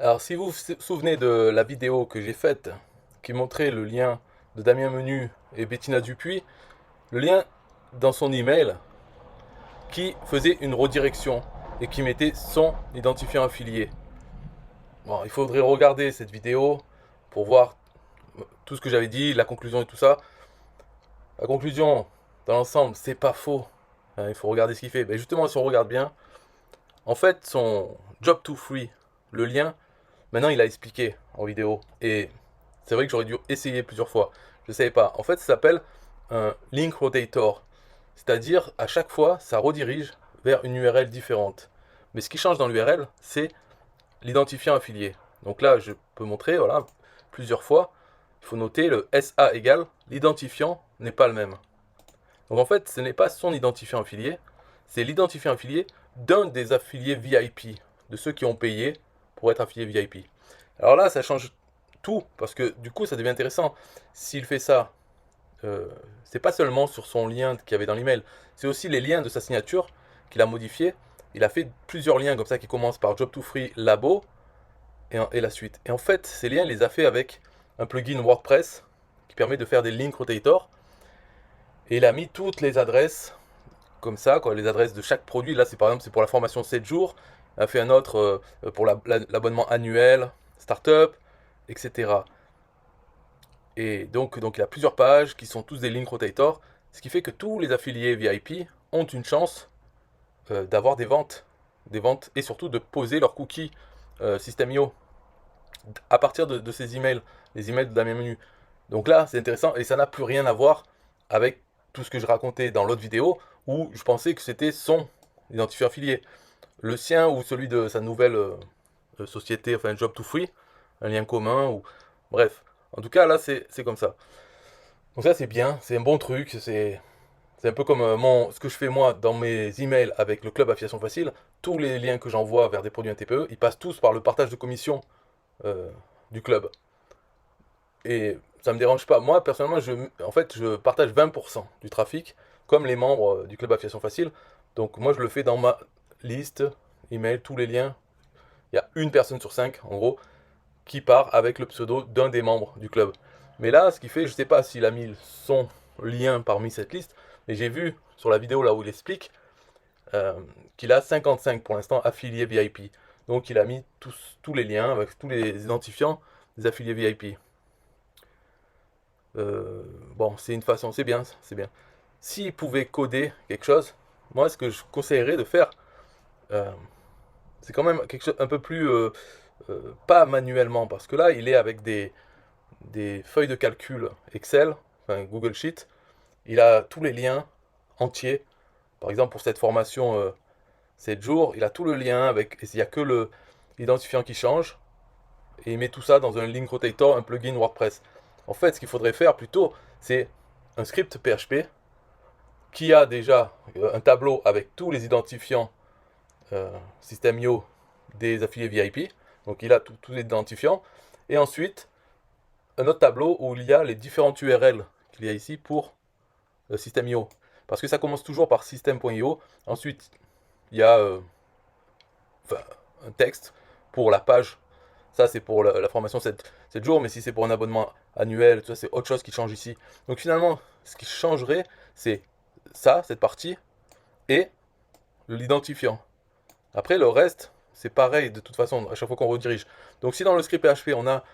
Alors, si vous vous souvenez de la vidéo que j'ai faite qui montrait le lien de Damien Menu et Bettina Dupuis, le lien dans son email qui faisait une redirection et qui mettait son identifiant affilié. Bon, il faudrait regarder cette vidéo pour voir tout ce que j'avais dit, la conclusion et tout ça. La conclusion, dans l'ensemble, c'est pas faux. Hein, il faut regarder ce qu'il fait. Mais justement, si on regarde bien, en fait, son job to free, le lien, maintenant il a expliqué en vidéo. Et c'est vrai que j'aurais dû essayer plusieurs fois. Je ne savais pas. En fait, ça s'appelle un link rotator. C'est-à-dire, à chaque fois, ça redirige vers une URL différente. Mais ce qui change dans l'URL, c'est l'identifiant affilié. Donc là, je peux montrer, voilà, plusieurs fois. Il faut noter le SA égale, l'identifiant n'est pas le même. Donc en fait, ce n'est pas son identifiant affilié, c'est l'identifiant affilié d'un des affiliés VIP, de ceux qui ont payé pour être affiliés VIP. Alors là, ça change tout, parce que du coup, ça devient intéressant. S'il fait ça, c'est pas seulement sur son lien qu'il y avait dans l'email, c'est aussi les liens de sa signature qu'il a modifiés. Il a fait plusieurs liens comme ça qui commencent par Job to Free Labo et la suite. Et en fait, ces liens, il les a fait avec un plugin WordPress qui permet de faire des link rotators. Et il a mis toutes les adresses comme ça, quoi, les adresses de chaque produit. Là, c'est par exemple, c'est pour la formation 7 jours. Il a fait un autre pour l'abonnement annuel, startup, etc. Et donc, il a plusieurs pages qui sont tous des link rotators, ce qui fait que tous les affiliés VIP ont une chance d'avoir des ventes et surtout de poser leurs cookies System.io à partir de ces emails, les emails de Damien Menu. Donc là, c'est intéressant et ça n'a plus rien à voir avec tout ce que je racontais dans l'autre vidéo où je pensais que c'était son identifiant affilié. Le sien ou celui de sa nouvelle société, enfin Job to Free, un lien commun ou bref. En tout cas, là, c'est comme ça. Donc ça, c'est bien, c'est un bon truc, c'est un peu comme ce que je fais moi dans mes emails avec le club Affiliation Facile. Tous les liens que j'envoie vers des produits NTPE, ils passent tous par le partage de commission euh, du club. Et ça me dérange pas. Moi, personnellement, en fait, je partage 20% du trafic, comme les membres du club Affiliation Facile. Donc, moi, je le fais dans ma liste, email, tous les liens. Il y a une personne sur 5, en gros, qui part avec le pseudo d'un des membres du club. Mais là, ce qui fait, je sais pas s'il a mis son lien parmi cette liste, mais j'ai vu sur la vidéo là où il explique euh, qu'il a 55 pour l'instant affiliés VIP. Donc, il a mis tous les liens avec tous les identifiants des affiliés VIP. Bon, c'est une façon, c'est bien, c'est bien. S'il pouvait coder quelque chose, moi, ce que je conseillerais de faire, euh, c'est quand même quelque chose un peu plus, pas manuellement, parce que là, il est avec des feuilles de calcul Excel, enfin Google Sheet, il a tous les liens entiers. Par exemple, pour cette formation 7 jours, il a tout le lien avec, il n'y a que l'identifiant qui change, et il met tout ça dans un link rotator, un plugin WordPress. En fait, ce qu'il faudrait faire plutôt, c'est un script PHP qui a déjà un tableau avec tous les identifiants System.io des affiliés VIP. Donc il a tous les identifiants. Et ensuite, un autre tableau où il y a les différentes URL qu'il y a ici pour System.io. Parce que ça commence toujours par system.io. Ensuite, il y a enfin, un texte pour la page. Ça, c'est pour la formation 7 jours, mais si c'est pour un abonnement annuel, ça, c'est autre chose qui change ici. Donc finalement, ce qui changerait, c'est ça, cette partie, et l'identifiant. Après, le reste, c'est pareil de toute façon, à chaque fois qu'on redirige. Donc si dans le script PHP, on a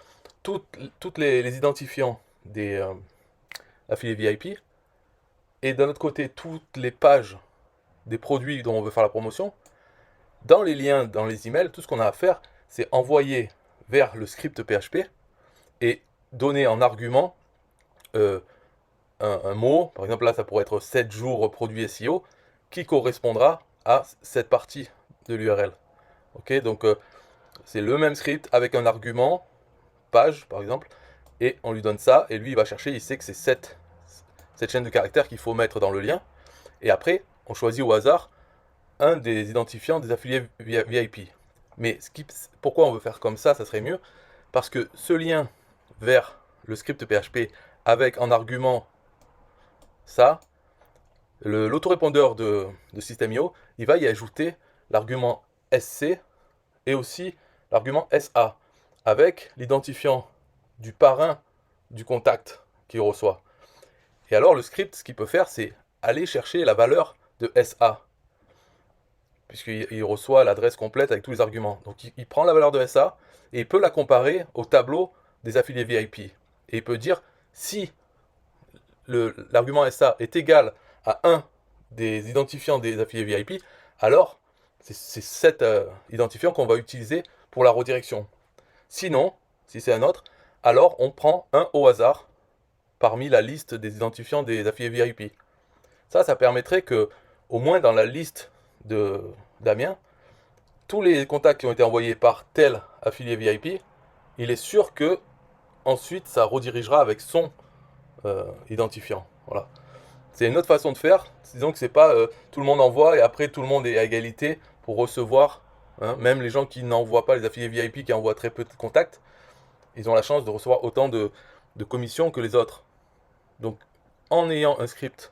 toutes les identifiants des affiliés VIP, et d'un autre côté, toutes les pages des produits dont on veut faire la promotion, dans les liens, dans les emails, tout ce qu'on a à faire, c'est envoyer vers le script PHP et donner en argument euh, un mot, par exemple là ça pourrait être 7 jours produit SEO, qui correspondra à cette partie de l'URL. Ok, donc c'est le même script avec un argument, page par exemple, et on lui donne ça, et lui il va chercher, il sait que c'est cette chaîne de caractères qu'il faut mettre dans le lien, et après on choisit au hasard un des identifiants des affiliés VIP. Mais pourquoi on veut faire comme ça serait mieux, parce que ce lien vers le script PHP avec en argument ça, l'autorépondeur de System.io, il va y ajouter l'argument SC et aussi l'argument SA avec l'identifiant du parrain du contact qu'il reçoit. Et alors le script, ce qu'il peut faire, c'est aller chercher la valeur de SA, puisqu'il reçoit l'adresse complète avec tous les arguments. Donc il prend la valeur de SA et il peut la comparer au tableau des affiliés VIP. Et il peut dire si l'argument SA est égal à 1 des identifiants des affiliés VIP, alors c'est cet identifiant qu'on va utiliser pour la redirection. Sinon, si c'est un autre, alors on prend un au hasard parmi la liste des identifiants des affiliés VIP. Ça permettrait que, au moins dans la liste de Damien, tous les contacts qui ont été envoyés par tel affilié VIP, il est sûr que ensuite ça redirigera avec son identifiant. Voilà. C'est une autre façon de faire. Disons que c'est pas tout le monde envoie et après tout le monde est à égalité pour recevoir. Hein, même les gens qui n'envoient pas, les affiliés VIP qui envoient très peu de contacts, ils ont la chance de recevoir autant de commissions que les autres. Donc en ayant un script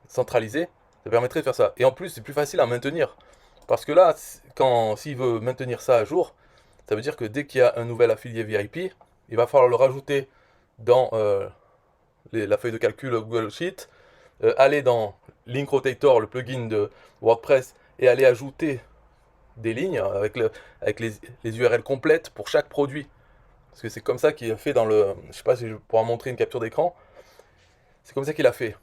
centralisé, ça permettrait de faire ça. Et en plus, c'est plus facile à maintenir. Parce que là, s'il veut maintenir ça à jour, ça veut dire que dès qu'il y a un nouvel affilié VIP, il va falloir le rajouter dans la feuille de calcul Google Sheet, aller dans Link Rotator, le plugin de WordPress, et aller ajouter des lignes avec les URL complètes pour chaque produit. Parce que c'est comme ça qu'il a fait dans le... Je sais pas si je pourrais montrer une capture d'écran. C'est comme ça qu'il a fait.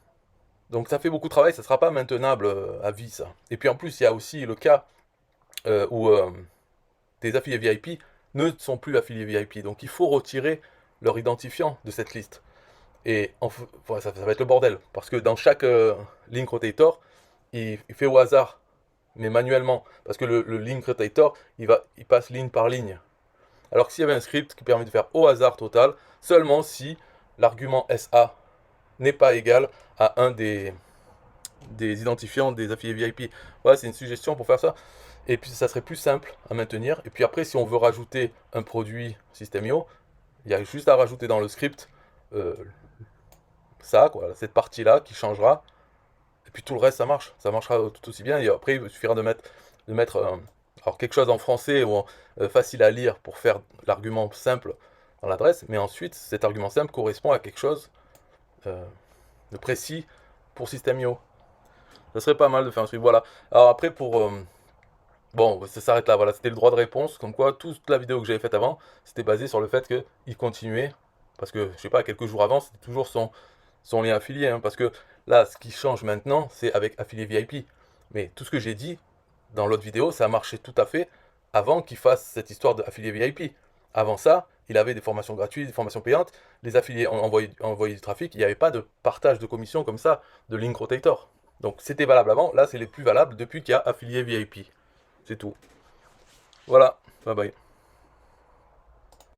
Donc ça fait beaucoup de travail, ça ne sera pas maintenable à vie ça. Et puis en plus, il y a aussi le cas où des affiliés VIP ne sont plus affiliés VIP. Donc il faut retirer leur identifiant de cette liste. Et ça va être le bordel. Parce que dans chaque link rotator, il fait au hasard, mais manuellement. Parce que le link rotator, il passe ligne par ligne. Alors que s'il y avait un script qui permet de faire au hasard total, seulement si l'argument SA n'est pas égal à un des identifiants des affiliés VIP. Voilà, c'est une suggestion pour faire ça. Et puis ça serait plus simple à maintenir. Et puis après, si on veut rajouter un produit System.io, il y a juste à rajouter dans le script ça, quoi, cette partie-là qui changera. Et puis tout le reste, ça marche. Ça marchera tout aussi bien. Et après, il suffira de mettre alors quelque chose en français ou facile à lire pour faire l'argument simple dans l'adresse. Mais ensuite, cet argument simple correspond à quelque chose de précis pour System.io. Ça serait pas mal de faire un truc. Voilà. Alors après, bon, ça s'arrête là. Voilà, c'était le droit de réponse. Comme quoi, toute la vidéo que j'avais faite avant, c'était basé sur le fait qu'il continuait. Parce que, je sais pas, quelques jours avant, c'était toujours son lien affilié. Hein, parce que là, ce qui change maintenant, c'est avec affilié VIP. Mais tout ce que j'ai dit dans l'autre vidéo, ça marchait tout à fait avant qu'il fasse cette histoire d'affilié VIP. Avant ça, il avait des formations gratuites, des formations payantes. Les affiliés ont envoyé du trafic. Il n'y avait pas de partage de commission comme ça, de link rotator. Donc c'était valable avant. Là, c'est les plus valables depuis qu'il y a affilié VIP. C'est tout. Voilà. Bye bye.